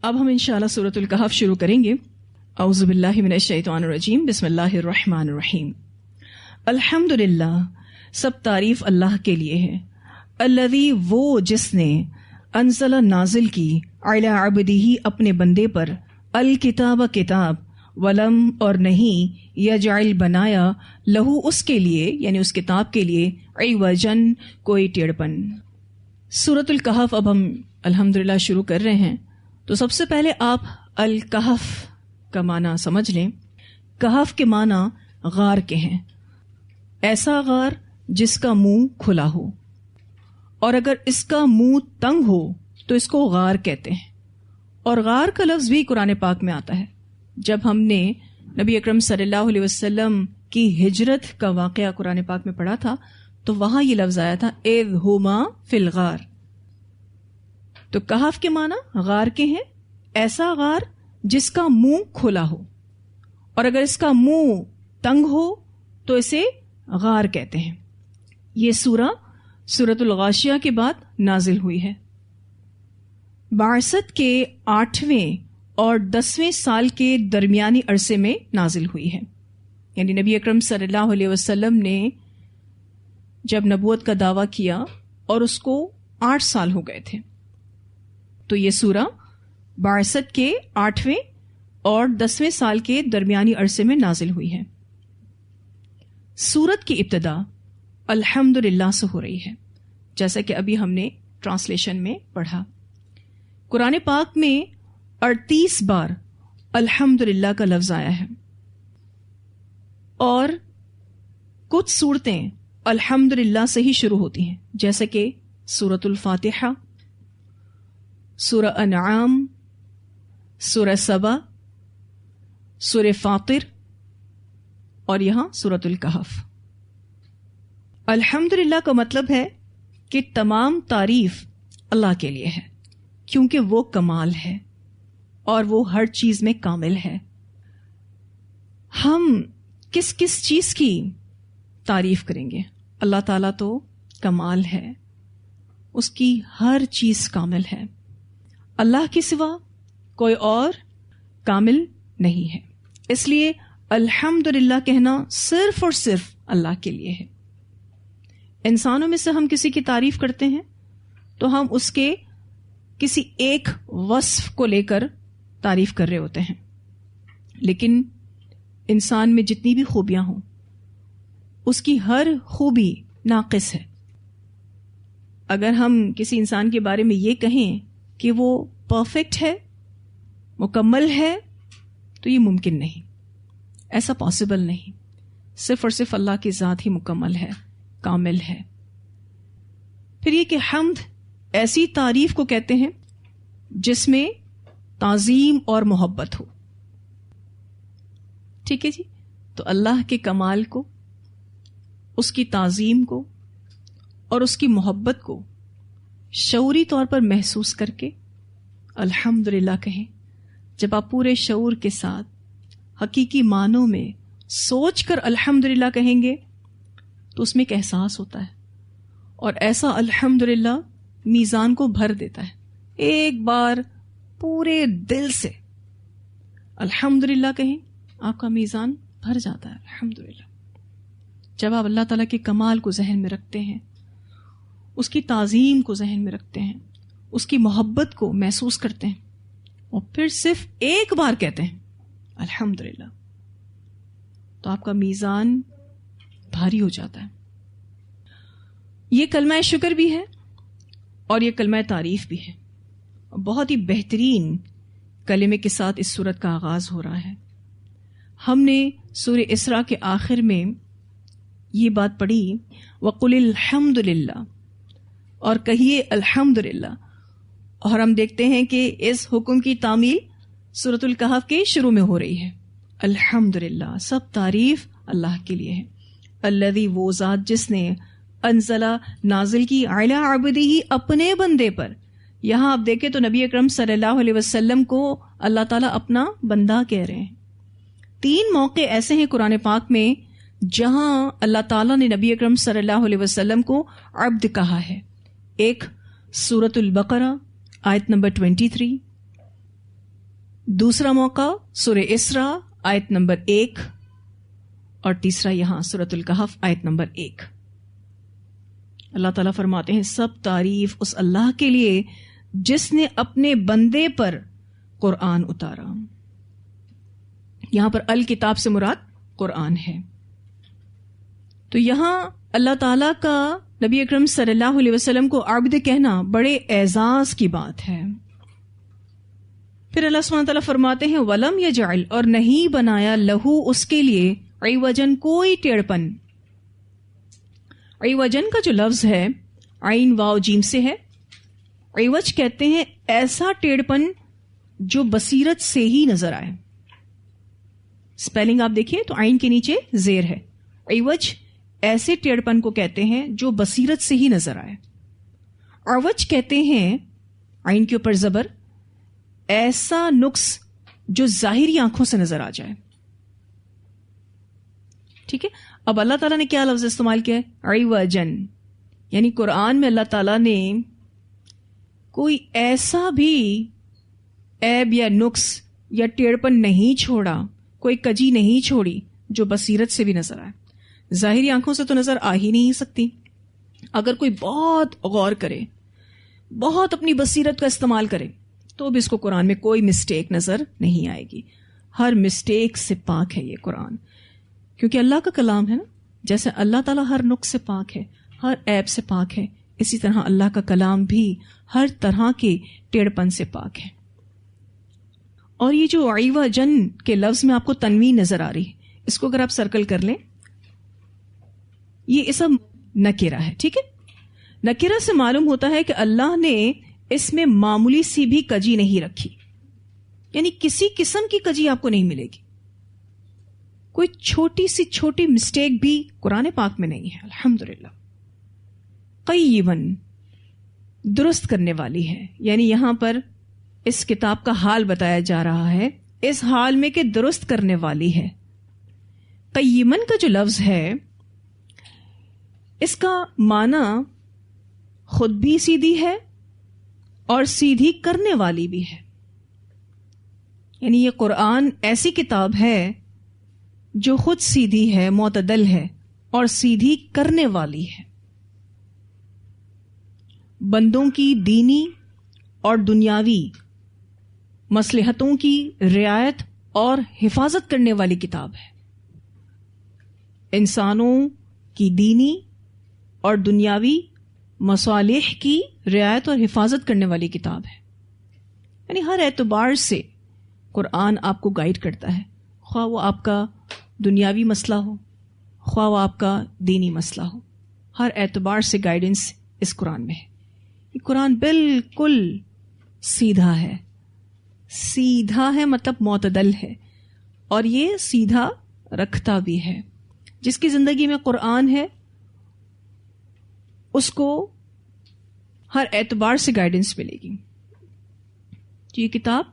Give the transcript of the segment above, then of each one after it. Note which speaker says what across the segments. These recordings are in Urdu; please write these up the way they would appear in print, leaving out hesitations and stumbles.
Speaker 1: اب ہم انشاءاللہ سورۃ الکہف شروع کریں گے۔ اعوذ باللہ من الشیطان الرجیم، بسم اللہ الرحمن الرحیم۔ الحمدللہ، سب تعریف اللہ کے لیے ہے۔ الذی، وہ جس نے، انزل، نازل کی، علی عبدہ، اپنے بندے پر، الکتاب، کتاب، ولم، اور نہیں، یجعل، بنایا، لہو، اس کے لیے یعنی اس کتاب کے لیے، عوجن، کوئی ٹیڑھپن۔ سورۃ الکہف اب ہم الحمدللہ شروع کر رہے ہیں، تو سب سے پہلے آپ الکہف کا معنی سمجھ لیں۔ کہف کے معنی غار کے ہیں، ایسا غار جس کا منہ کھلا ہو، اور اگر اس کا منہ تنگ ہو تو اس کو غار کہتے ہیں۔ اور غار کا لفظ بھی قرآن پاک میں آتا ہے۔ جب ہم نے نبی اکرم صلی اللہ علیہ وسلم کی ہجرت کا واقعہ قرآن پاک میں پڑھا تھا تو وہاں یہ لفظ آیا تھا، اذ ہما فی الغار۔ تو کہف کے معنی غار کے ہیں، ایسا غار جس کا منہ کھلا ہو، اور اگر اس کا منہ تنگ ہو تو اسے غار کہتے ہیں۔ یہ سورۃ الغاشیہ کے بعد نازل ہوئی ہے۔ بعثت کے 8ویں اور 10ویں سال کے درمیانی عرصے میں نازل ہوئی ہے، یعنی نبی اکرم صلی اللہ علیہ وسلم نے جب نبوت کا دعویٰ کیا اور اس کو 8 سال ہو گئے تھے، تو یہ سورہ بعثت کے 8ویں اور 10ویں سال کے درمیانی عرصے میں نازل ہوئی ہے۔ سورت کی ابتدا الحمدللہ سے ہو رہی ہے، جیسا کہ ابھی ہم نے ٹرانسلیشن میں پڑھا۔ قرآن پاک میں 38 بار الحمدللہ کا لفظ آیا ہے، اور کچھ صورتیں الحمدللہ سے ہی شروع ہوتی ہیں، جیسے کہ سورۃ الفاتحہ، سورہ انعام، سورہ سبا، سورہ فاطر، اور یہاں سورۃ الکہف۔ الحمدللہ کا مطلب ہے کہ تمام تعریف اللہ کے لیے ہے، کیونکہ وہ کمال ہے اور وہ ہر چیز میں کامل ہے۔ ہم کس کس چیز کی تعریف کریں گے؟ اللہ تعالیٰ تو کمال ہے، اس کی ہر چیز کامل ہے، اللہ کے سوا کوئی اور کامل نہیں ہے، اس لیے الحمدللہ کہنا صرف اور صرف اللہ کے لیے ہے۔ انسانوں میں سے ہم کسی کی تعریف کرتے ہیں تو ہم اس کے کسی ایک وصف کو لے کر تعریف کر رہے ہوتے ہیں، لیکن انسان میں جتنی بھی خوبیاں ہوں اس کی ہر خوبی ناقص ہے۔ اگر ہم کسی انسان کے بارے میں یہ کہیں کہ وہ پرفیکٹ ہے، مکمل ہے، تو یہ ممکن نہیں، ایسا پاسبل نہیں۔ صرف اور صرف اللہ کی ذات ہی مکمل ہے، کامل ہے۔ پھر یہ کہ حمد ایسی تعریف کو کہتے ہیں جس میں تعظیم اور محبت ہو۔ ٹھیک ہے جی، تو اللہ کے کمال کو، اس کی تعظیم کو اور اس کی محبت کو شعوری طور پر محسوس کر کے الحمدللہ کہیں۔ جب آپ پورے شعور کے ساتھ حقیقی معنوں میں سوچ کر الحمدللہ کہیں گے تو اس میں ایک احساس ہوتا ہے، اور ایسا الحمدللہ میزان کو بھر دیتا ہے۔ ایک بار پورے دل سے الحمدللہ کہیں، آپ کا میزان بھر جاتا ہے۔ الحمدللہ جب آپ اللہ تعالیٰ کے کمال کو ذہن میں رکھتے ہیں، اس کی تعظیم کو ذہن میں رکھتے ہیں، اس کی محبت کو محسوس کرتے ہیں، اور پھر صرف ایک بار کہتے ہیں الحمدللہ، تو آپ کا میزان بھاری ہو جاتا ہے۔ یہ کلمہ شکر بھی ہے اور یہ کلمہ تعریف بھی ہے۔ بہت ہی بہترین کلمے کے ساتھ اس سورت کا آغاز ہو رہا ہے۔ ہم نے سورہ اسراء کے آخر میں یہ بات پڑھی، وَقُلِ الْحَمْدُ لِلَّهِ، اور کہیے الحمدللہ، اور ہم دیکھتے ہیں کہ اس حکم کی تعمیل سورۃ الکہف کے شروع میں ہو رہی ہے۔ الحمدللہ، سب تعریف اللہ کے لیے ہے۔ الذی، وہ ذات جس نے، انزلہ، نازل کی، علی عبدہ، اپنے بندے پر۔ یہاں آپ دیکھیں تو نبی اکرم صلی اللہ علیہ وسلم کو اللہ تعالیٰ اپنا بندہ کہہ رہے ہیں۔ 3 موقع ایسے ہیں قرآن پاک میں جہاں اللہ تعالیٰ نے نبی اکرم صلی اللہ علیہ وسلم کو عبد کہا ہے۔ ایک سورۃ البقرہ آیت نمبر 23، دوسرا موقع سورہ اسراء آیت نمبر 1 اور تیسرا یہاں سورۃ الکہف آیت نمبر 1۔ اللہ تعالیٰ فرماتے ہیں سب تعریف اس اللہ کے لیے جس نے اپنے بندے پر قرآن اتارا۔ یہاں پر الکتاب سے مراد قرآن ہے۔ تو یہاں اللہ تعالیٰ کا نبی اکرم صلی اللہ علیہ وسلم کو عبد کہنا بڑے اعزاز کی بات ہے۔ پھر اللہ سبحانہ تعالیٰ فرماتے ہیں وَلَمْ يَجْعَلْ، اور نہیں بنایا لہو اس کے لیے عوجن کوئی ٹیڑھپن۔ عوجن کا جو لفظ ہے عین واو جیم سے ہے۔ عوج کہتے ہیں ایسا ٹیڑھپن جو بصیرت سے ہی نظر آئے۔ اسپیلنگ آپ دیکھیے تو عین کے نیچے زیر ہے۔ عوج ایسے ٹیڑھپن کو کہتے ہیں جو بصیرت سے ہی نظر آئے۔ عوج کہتے ہیں عین کے اوپر زبر، ایسا نقص جو ظاہری آنکھوں سے نظر آ جائے۔ ٹھیک ہے، اب اللہ تعالیٰ نے کیا لفظ استعمال کیا ہے؟ عوجن، یعنی قرآن میں اللہ تعالیٰ نے کوئی ایسا بھی عیب یا نقص یا ٹیڑھپن نہیں چھوڑا، کوئی کجی نہیں چھوڑی جو بصیرت سے بھی نظر آئے۔ ظاہری آنکھوں سے تو نظر آ ہی نہیں سکتی۔ اگر کوئی بہت غور کرے، بہت اپنی بصیرت کا استعمال کرے تو بھی اس کو قرآن میں کوئی مسٹیک نظر نہیں آئے گی۔ ہر مسٹیک سے پاک ہے یہ قرآن، کیونکہ اللہ کا کلام ہے نا۔ جیسے اللہ تعالیٰ ہر نقص سے پاک ہے، ہر عیب سے پاک ہے، اسی طرح اللہ کا کلام بھی ہر طرح کے ٹیڑھپن سے پاک ہے۔ اور یہ جو عوجن کے لفظ میں آپ کو تنوین نظر آ رہی ہے، اس کو اگر آپ سرکل کر لیں، یہ اسم نکرہ ہے۔ ٹھیک ہے، نکرہ سے معلوم ہوتا ہے کہ اللہ نے اس میں معمولی سی بھی کجی نہیں رکھی، یعنی کسی قسم کی کجی آپ کو نہیں ملے گی۔ کوئی چھوٹی سی چھوٹی مسٹیک بھی قرآن پاک میں نہیں ہے، الحمدللہ۔ قیمن، درست کرنے والی ہے، یعنی یہاں پر اس کتاب کا حال بتایا جا رہا ہے، اس حال میں کہ درست کرنے والی ہے۔ قیمن کا جو لفظ ہے اس کا معنی خود بھی سیدھی ہے اور سیدھی کرنے والی بھی ہے، یعنی یہ قرآن ایسی کتاب ہے جو خود سیدھی ہے، معتدل ہے اور سیدھی کرنے والی ہے۔ بندوں کی دینی اور دنیاوی مصلحتوں کی رعایت اور حفاظت کرنے والی کتاب ہے۔ انسانوں کی دینی اور دنیاوی مصالح کی رعایت اور حفاظت کرنے والی کتاب ہے، یعنی ہر اعتبار سے قرآن آپ کو گائیڈ کرتا ہے، خواہ وہ آپ کا دنیاوی مسئلہ ہو، خواہ وہ آپ کا دینی مسئلہ ہو، ہر اعتبار سے گائیڈنس اس قرآن میں ہے۔ یہ قرآن بالکل سیدھا ہے، سیدھا ہے مطلب معتدل ہے، اور یہ سیدھا رکھتا بھی ہے۔ جس کی زندگی میں قرآن ہے اس کو ہر اعتبار سے گائیڈنس ملے گی۔ یہ کتاب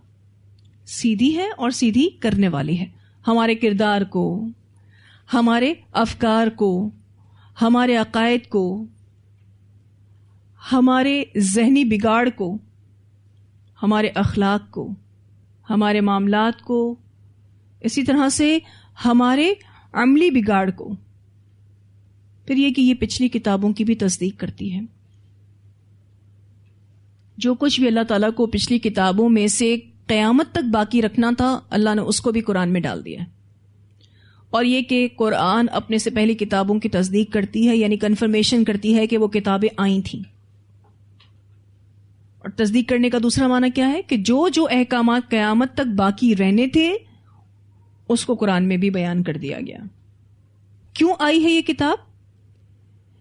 Speaker 1: سیدھی ہے اور سیدھی کرنے والی ہے، ہمارے کردار کو، ہمارے افکار کو، ہمارے عقائد کو، ہمارے ذہنی بگاڑ کو، ہمارے اخلاق کو، ہمارے معاملات کو، اسی طرح سے ہمارے عملی بگاڑ کو، پھر یہ کہ یہ پچھلی کتابوں کی بھی تصدیق کرتی ہے۔ جو کچھ بھی اللہ تعالیٰ کو پچھلی کتابوں میں سے قیامت تک باقی رکھنا تھا، اللہ نے اس کو بھی قرآن میں ڈال دیا ہے۔ اور یہ کہ قرآن اپنے سے پہلی کتابوں کی تصدیق کرتی ہے، یعنی کنفرمیشن کرتی ہے کہ وہ کتابیں آئی تھیں۔ اور تصدیق کرنے کا دوسرا معنی کیا ہے کہ جو جو احکامات قیامت تک باقی رہنے تھے اس کو قرآن میں بھی بیان کر دیا گیا۔ کیوں آئی ہے یہ کتاب؟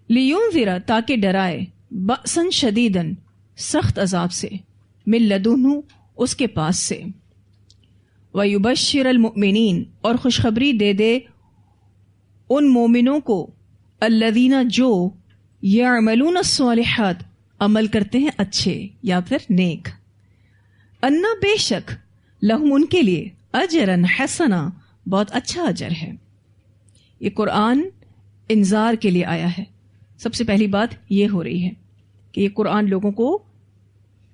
Speaker 1: لِيُنذِرَ، تاکہ ڈرائے، بأسًا شدیداً، سخت عذاب سے، من لدنہ، اس کے پاس سے، وَيُبَشِّرَ الْمُؤْمِنِينَ، اور خوشخبری دے دے ان مومنوں کو، الذین، جو یعملون الصالحات، عمل کرتے ہیں اچھے یا پھر نیک، انا، بے شک، لہم، ان کے لیے، اجرا حسنا، بہت اچھا اجر ہے۔ یہ قرآن انذار کے لیے آیا ہے۔ سب سے پہلی بات یہ ہو رہی ہے کہ یہ قرآن لوگوں کو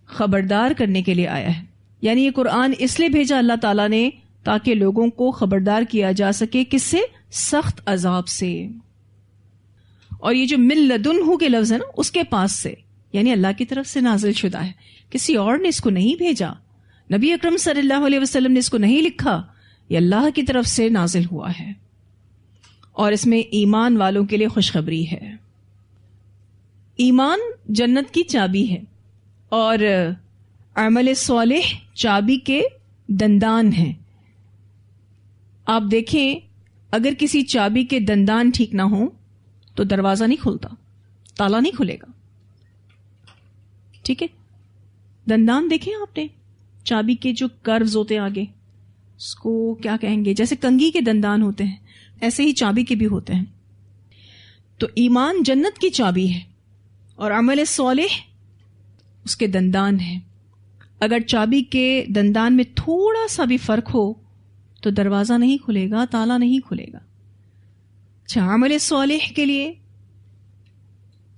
Speaker 1: خبردار کرنے کے لیے آیا ہے، یعنی یہ قرآن اس لیے بھیجا اللہ تعالیٰ نے تاکہ لوگوں کو خبردار کیا جا سکے کس سے؟ سخت عذاب سے. اور یہ جو من لدنہ کے لفظ ہے نا، اس کے پاس سے، یعنی اللہ کی طرف سے نازل شدہ ہے، کسی اور نے اس کو نہیں بھیجا، نبی اکرم صلی اللہ علیہ وسلم نے اس کو نہیں لکھا، یہ اللہ کی طرف سے نازل ہوا ہے. اور اس میں ایمان والوں کے لیے خوشخبری ہے. ایمان جنت کی چابی ہے اور عمل صالح چابی کے دندان ہیں. آپ دیکھیں اگر کسی چابی کے دندان ٹھیک نہ ہوں تو دروازہ نہیں کھلتا، تالا نہیں کھلے گا. ٹھیک ہے، دندان دیکھیں آپ نے، چابی کے جو کروز ہوتے ہیں آگے، اس کو کیا کہیں گے؟ جیسے کنگھی کے دندان ہوتے ہیں ایسے ہی چابی کے بھی ہوتے ہیں. تو ایمان جنت کی چابی ہے اور عمل صالح اس کے دندان ہے. اگر چابی کے دندان میں تھوڑا سا بھی فرق ہو تو دروازہ نہیں کھلے گا، تالا نہیں کھلے گا. اچھا، عمل صالح کے لیے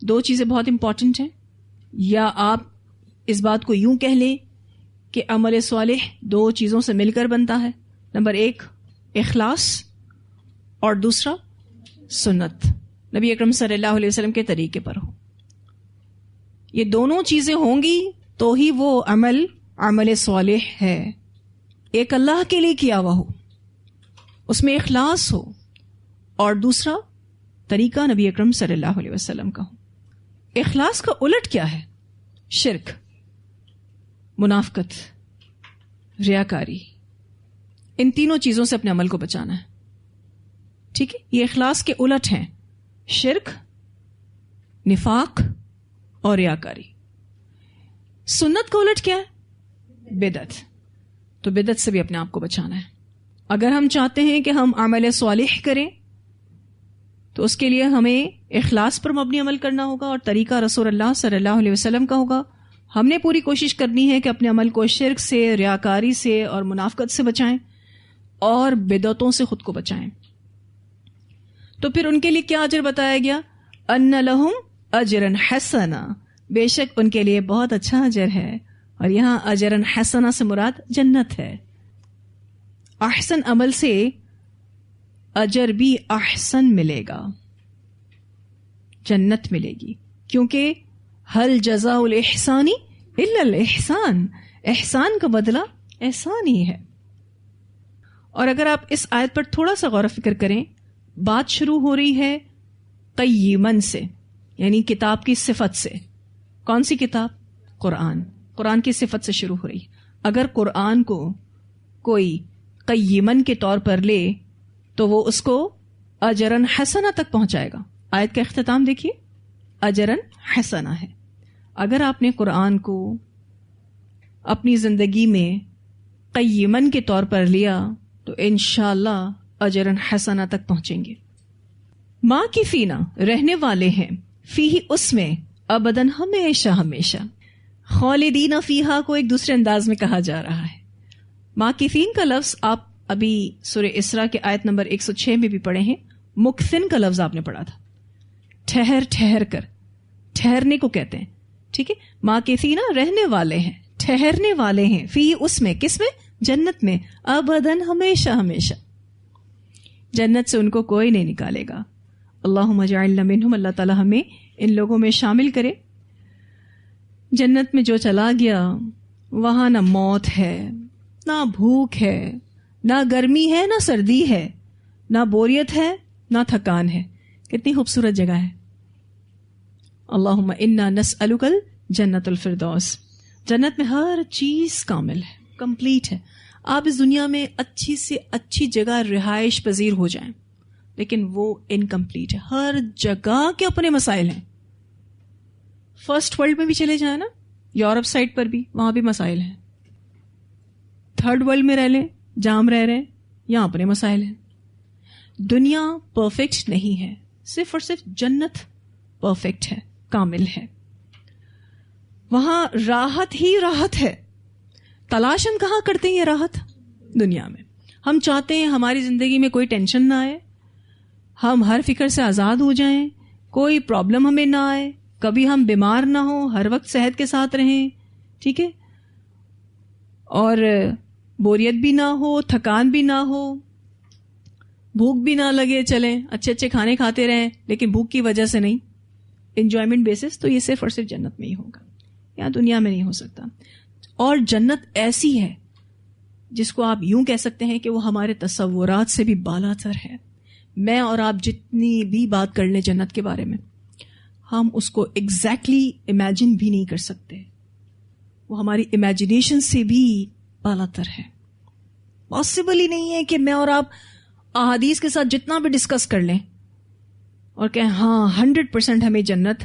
Speaker 1: دو چیزیں بہت امپورٹنٹ ہیں، یا آپ اس بات کو یوں کہہ لیں کہ عمل صالح دو چیزوں سے مل کر بنتا ہے. نمبر ایک اخلاص اور دوسرا سنت، نبی اکرم صلی اللہ علیہ وسلم کے طریقے پر ہو. یہ دونوں چیزیں ہوں گی تو ہی وہ عمل صالح ہے. ایک اللہ کے لیے کیا ہوا ہو، اس میں اخلاص ہو، اور دوسرا طریقہ نبی اکرم صلی اللہ علیہ وسلم کا ہو. اخلاص کا الٹ کیا ہے؟ شرک، منافقت، ریاکاری. ان تینوں چیزوں سے اپنے عمل کو بچانا ہے. ٹھیک ہے، یہ اخلاص کے الٹ ہیں، شرک، نفاق اور ریاکاری. سنت کا الٹ کیا ہے؟ بدعت. تو بدعت سے بھی اپنے آپ کو بچانا ہے. اگر ہم چاہتے ہیں کہ ہم عمل صالح کریں تو اس کے لیے ہمیں اخلاص پر مبنی عمل کرنا ہوگا اور طریقہ رسول اللہ صلی اللہ علیہ وسلم کا ہوگا. ہم نے پوری کوشش کرنی ہے کہ اپنے عمل کو شرک سے، ریاکاری سے اور منافقت سے بچائیں اور بدعتوں سے خود کو بچائیں. تو پھر ان کے لیے کیا اجر بتایا گیا؟ ان لہم اجرا حسنا، بے شک ان کے لیے بہت اچھا اجر ہے. اور یہاں اجرا حسنا سے مراد جنت ہے. احسن عمل سے اجر بھی احسن ملے گا، جنت ملے گی. کیونکہ هل جزاء الاحسان الا الاحسان، احسان کا بدلہ احسان ہی ہے. اور اگر آپ اس آیت پر تھوڑا سا غور و فکر کریں، بات شروع ہو رہی ہے قیمن سے، یعنی کتاب کی صفت سے. کون سی کتاب؟ قرآن. قرآن کی صفت سے شروع ہو رہی ہے. اگر قرآن کو کوئی قیمن کے طور پر لے تو وہ اس کو اجرن حسنہ تک پہنچائے گا. آیت کا اختتام دیکھیے، اجرن حسنہ ہے. اگر آپ نے قرآن کو اپنی زندگی میں قیمن کے طور پر لیا تو انشاءاللہ اجرن حسنہ تک پہنچیں گے. ماں کی فینا، رہنے والے ہیں، فی اس میں، ابدن ہمیشہ ہمیشہ. خالدین فیہا کو ایک دوسرے انداز میں کہا جا رہا ہے. ماں کی فین کا لفظ آپ ابھی سورہ اسراء کے آیت نمبر 106 میں بھی پڑھے ہیں. مکثن کا لفظ آپ نے پڑھا تھا، ٹھہر کر، ٹھہرنے کو کہتے ہیں. ٹھیک ہے، ماں کے فینا رہنے والے ہیں، ٹھہرنے والے ہیں، فی اس میں، کس میں؟ جنت میں، ابدن ہمیشہ ہمیشہ. جنت سے ان کو کوئی نہیں نکالے گا. اللہم اجعلنا منہم، اللہ تعالی ہمیں ان لوگوں میں شامل کرے. جنت میں جو چلا گیا وہاں نہ موت ہے، نہ بھوک ہے، نہ گرمی ہے، نہ سردی ہے، نہ بوریت ہے، نہ تھکان ہے. کتنی خوبصورت جگہ ہے. اللہم انا نسألک الجنت الفردوس. جنت میں ہر چیز کامل ہے، کمپلیٹ ہے. آپ اس دنیا میں اچھی سے اچھی جگہ رہائش پذیر ہو جائیں لیکن وہ انکمپلیٹ ہے. ہر جگہ کے اپنے مسائل ہیں. فرسٹ ورلڈ میں بھی چلے جائیں نا، یورپ سائڈ پر بھی، وہاں بھی مسائل ہیں. تھرڈ ورلڈ میں رہ لیں، جام رہ رہے ہیں، یہاں اپنے مسائل ہیں. دنیا پرفیکٹ نہیں ہے، صرف اور صرف جنت پرفیکٹ ہے، کامل ہے. وہاں راحت ہی راحت ہے. تلاش ہم کہاں کرتے ہیں یہ راحت؟ دنیا میں. ہم چاہتے ہیں ہماری زندگی میں کوئی ٹینشن نہ آئے، ہم ہر فکر سے آزاد ہو جائیں، کوئی پرابلم ہمیں نہ آئے، کبھی ہم بیمار نہ ہوں، ہر وقت صحت کے ساتھ رہیں. ٹھیک ہے، اور بوریت بھی نہ ہو, تھکان بھی نہ ہو, بھوک بھی نہ لگے, چلیں اچھے اچھے کھانے کھاتے رہیں لیکن بھوک کی وجہ سے نہیں, انجوائمنٹ بیسس, تو یہ صرف اور صرف جنت میں ہی ہوگا, یا دنیا میں نہیں ہو سکتا. اور جنت ایسی ہے جس کو آپ یوں کہہ سکتے ہیں کہ وہ ہمارے تصورات سے بھی بالا تر ہے. میں اور آپ جتنی بھی بات کر لیں جنت کے بارے میں, ہم اس کو ایگزیکٹلی امیجن بھی نہیں کر سکتے. وہ ہماری امیجنیشن سے بھی بالا تر ہے. پاسبل ہی نہیں ہے کہ میں اور آپ احادیث کے ساتھ جتنا بھی ڈسکس کر لیں اور کہیں ہاں 100% ہمیں جنت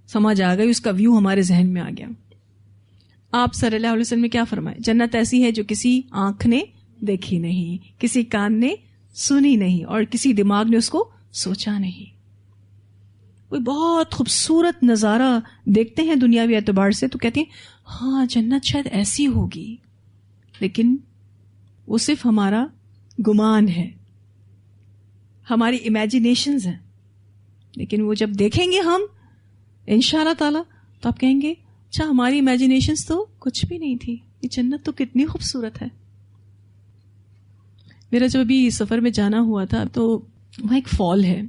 Speaker 1: سمجھ آ گئی, اس کا ویو ہمارے ذہن میں آ گیا. آپ صلی اللہ علیہ وسلم نے کیا فرمایا؟ جنت ایسی ہے جو کسی آنکھ نے دیکھی نہیں, کسی کان نے سنی نہیں, اور کسی دماغ نے اس کو سوچا نہیں. کوئی بہت خوبصورت نظارہ دیکھتے ہیں دنیاوی اعتبار سے تو کہتے ہیں ہاں جنت شاید ایسی ہوگی, لیکن وہ صرف ہمارا گمان ہے, ہماری امیجنیشنز ہیں. لیکن وہ جب دیکھیں گے ہم انشاءاللہ تعالی تو آپ کہیں گے اچھا ہماری امیجنیشنز تو کچھ بھی نہیں تھی, یہ جنت تو کتنی خوبصورت ہے. میرا جب ابھی سفر میں جانا ہوا تھا تو وہاں ایک فال ہے.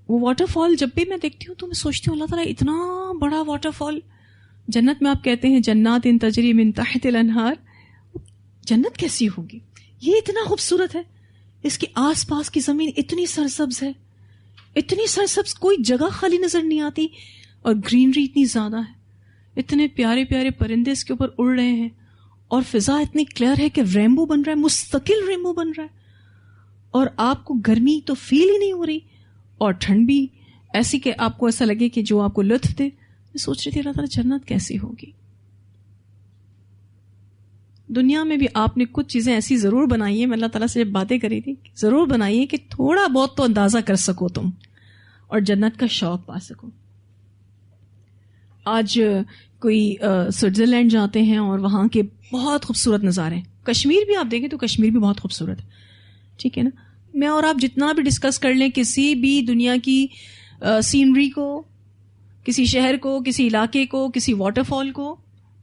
Speaker 1: وہ واٹر فال جب بھی میں دیکھتی ہوں تو میں سوچتی ہوں اللہ تعالیٰ اتنا بڑا واٹر فال جنت میں, آپ کہتے ہیں جنات ان تجری من تحت الانہار, جنت کیسی ہوگی؟ یہ اتنا خوبصورت ہے, اس کے آس پاس کی زمین اتنی سرسبز ہے, اتنی سرسبز, کوئی جگہ خالی نظر نہیں آتی, اور گرینری اتنی زیادہ ہے, اتنے پیارے پیارے پرندے اس کے اوپر اڑ رہے ہیں, اور فضا اتنی کلیئر ہے کہ ریمبو بن رہا ہے, مستقل ریمبو بن رہا ہے, اور آپ کو گرمی تو فیل ہی نہیں ہو رہی اور ٹھنڈ بھی ایسی کہ آپ کو ایسا لگے کہ جو آپ کو لطف دے. میں سوچ رہی تھی اللہ تعالیٰ جنت کیسی ہوگی. دنیا میں بھی آپ نے کچھ چیزیں ایسی ضرور بنائی ہیں, میں اللہ تعالیٰ سے جب باتیں کری تھی ضرور بنائیے کہ تھوڑا بہت تو اندازہ کر سکو تم اور جنت کا شوق پا سکو. آج کوئی سوئٹزرلینڈ جاتے ہیں اور وہاں کے بہت خوبصورت نظارے, کشمیر بھی آپ دیکھیں تو کشمیر بھی بہت خوبصورت ہے, ٹھیک ہے نا. میں اور آپ جتنا بھی ڈسکس کر لیں کسی بھی دنیا کی سینری کو, کسی شہر کو, کسی علاقے کو, کسی واٹر فال کو,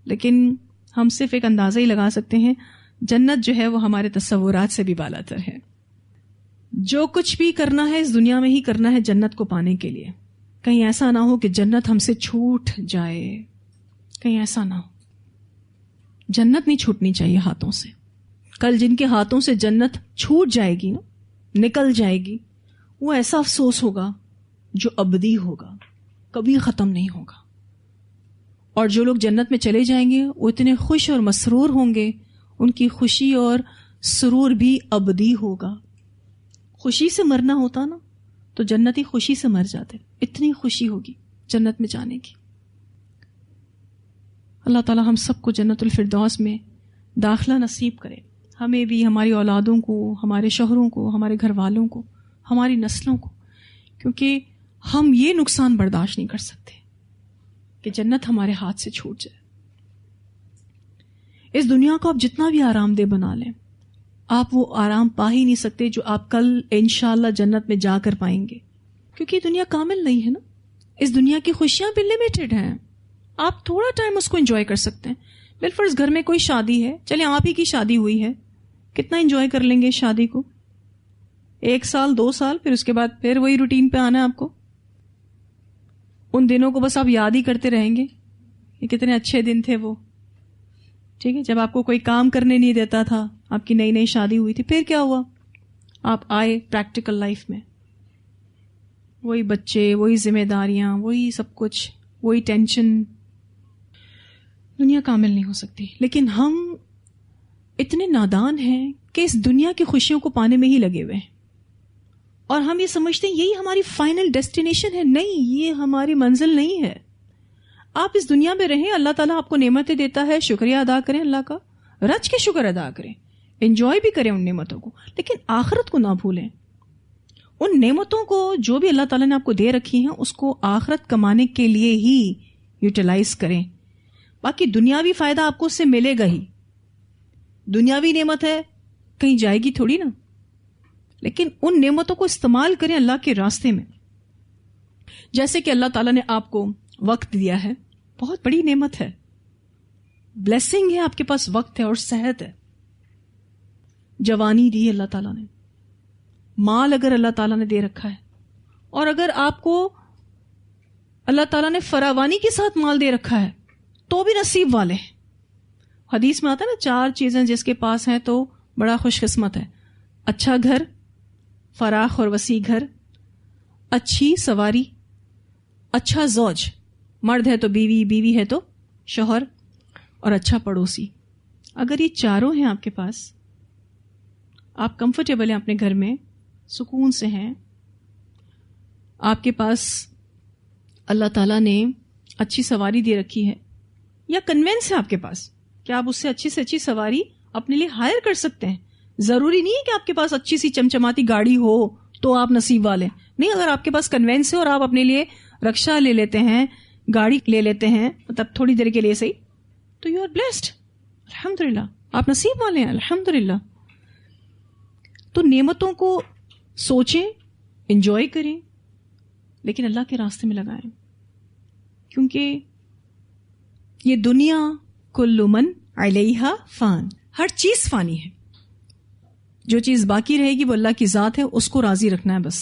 Speaker 1: لیکن ہم صرف ایک اندازہ ہی لگا سکتے ہیں جنت جو ہے وہ ہمارے تصورات سے بھی بالا تر ہے. جو کچھ بھی کرنا ہے اس دنیا میں ہی کرنا ہے جنت کو پانے کے لیے. کہیں ایسا نہ ہو کہ جنت ہم سے چھوٹ جائے, کہیں ایسا نہ ہو. جنت نہیں چھوٹنی چاہیے ہاتھوں سے. کل جن کے ہاتھوں سے جنت چھوٹ جائے گی نا, نکل جائے گی, وہ ایسا افسوس ہوگا جو ابدی ہوگا, کبھی ختم نہیں ہوگا. اور جو لوگ جنت میں چلے جائیں گے وہ اتنے خوش اور مسرور ہوں گے, ان کی خوشی اور سرور بھی ابدی ہوگا. خوشی سے مرنا ہوتا نا تو جنتی خوشی سے مر جاتے, اتنی خوشی ہوگی جنت میں جانے کی. اللہ تعالی ہم سب کو جنت الفردوس میں داخلہ نصیب کرے, ہمیں بھی, ہماری اولادوں کو, ہمارے شوہروں کو, ہمارے گھر والوں کو, ہماری نسلوں کو, کیونکہ ہم یہ نقصان برداشت نہیں کر سکتے کہ جنت ہمارے ہاتھ سے چھوٹ جائے. اس دنیا کو آپ جتنا بھی آرام دہ بنا لیں, آپ وہ آرام پا ہی نہیں سکتے جو آپ کل انشاءاللہ جنت میں جا کر پائیں گے, کیونکہ یہ دنیا کامل نہیں ہے نا. اس دنیا کی خوشیاں بھی لمیٹڈ ہیں, آپ تھوڑا ٹائم اس کو انجوائے کر سکتے ہیں. بالفرض گھر میں کوئی شادی ہے, چلیں آپ ہی کی شادی ہوئی ہے, کتنا انجوائے کر لیں گے شادی کو؟ 1 سال 2 سال, پھر اس کے بعد پھر وہی روٹین پہ آنا ہے آپ کو. ان دنوں کو بس آپ یاد ہی کرتے رہیں گے, یہ کتنے اچھے دن تھے وہ, ٹھیک ہے. جب آپ کو کوئی کام کرنے نہیں دیتا تھا, آپ کی نئی نئی شادی ہوئی تھی, پھر کیا ہوا؟ آپ آئے پریکٹیکل لائف میں, وہی بچے, وہی ذمہ داریاں, وہی سب کچھ, وہی ٹینشن. دنیا کامل نہیں ہو سکتی. لیکن ہم اتنے نادان ہیں کہ اس دنیا کی خوشیوں کو پانے میں ہی لگے ہوئے ہیں, اور ہم یہ سمجھتے ہیں یہی ہماری فائنل ڈیسٹینیشن ہے. نہیں, یہ ہماری منزل نہیں ہے. آپ اس دنیا میں رہیں, اللہ تعالیٰ آپ کو نعمتیں دیتا ہے, شکریہ ادا کریں اللہ کا, رج کے شکر ادا کریں, انجوائے بھی کریں ان نعمتوں کو, لیکن آخرت کو نہ بھولیں. ان نعمتوں کو جو بھی اللہ تعالیٰ نے آپ کو دے رکھی ہیں اس کو آخرت کمانے کے لیے ہی یوٹیلائز کریں. باقی دنیاوی فائدہ آپ کو اس سے ملے گا ہی. دنیاوی نعمت ہے, کہیں جائے گی تھوڑی نا, لیکن ان نعمتوں کو استعمال کریں اللہ کے راستے میں. جیسے کہ اللہ تعالیٰ نے آپ کو وقت دیا ہے, بہت بڑی نعمت ہے. بلیسنگ ہے آپ کے پاس وقت ہے اور صحت ہے. جوانی دی اللہ تعالیٰ نے, مال اگر اللہ تعالیٰ نے دے رکھا ہے, اور اگر آپ کو اللہ تعالیٰ نے فراوانی کے ساتھ مال دے رکھا ہے تو بھی نصیب والے ہیں. حدیث میں آتا ہے نا 4 چیزیں جس کے پاس ہیں تو بڑا خوش قسمت ہے. اچھا گھر, فراخ اور وسیع گھر, اچھی سواری, اچھا زوج, مرد ہے تو بیوی, بیوی ہے تو شوہر, اور اچھا پڑوسی. اگر یہ چاروں ہیں آپ کے پاس, آپ کمفرٹیبل ہیں اپنے گھر میں, سکون سے ہیں, آپ کے پاس اللہ تعالیٰ نے اچھی سواری دے رکھی ہے, یا کنوینس ہے آپ کے پاس کہ آپ اس سے اچھی سواری اپنے لیے ہائر کر سکتے ہیں. ضروری نہیں ہے کہ آپ کے پاس اچھی سی چمچماتی گاڑی ہو تو آپ نصیب والے نہیں. اگر آپ کے پاس کنوینس ہے اور آپ اپنے لیے رکشا لے لیتے ہیں, گاڑی لے لیتے ہیں, مطلب تھوڑی دیر کے لیے صحیح, تو یو آر بلیسڈ. الحمدللہ آپ نصیب والے ہیں, الحمدللہ. تو نعمتوں کو سوچیں, انجوائے کریں, لیکن اللہ کے راستے میں لگائیں, کیونکہ یہ دنیا کل من علیہا فان, ہر چیز فانی ہے. جو چیز باقی رہے گی وہ اللہ کی ذات ہے, اس کو راضی رکھنا ہے بس.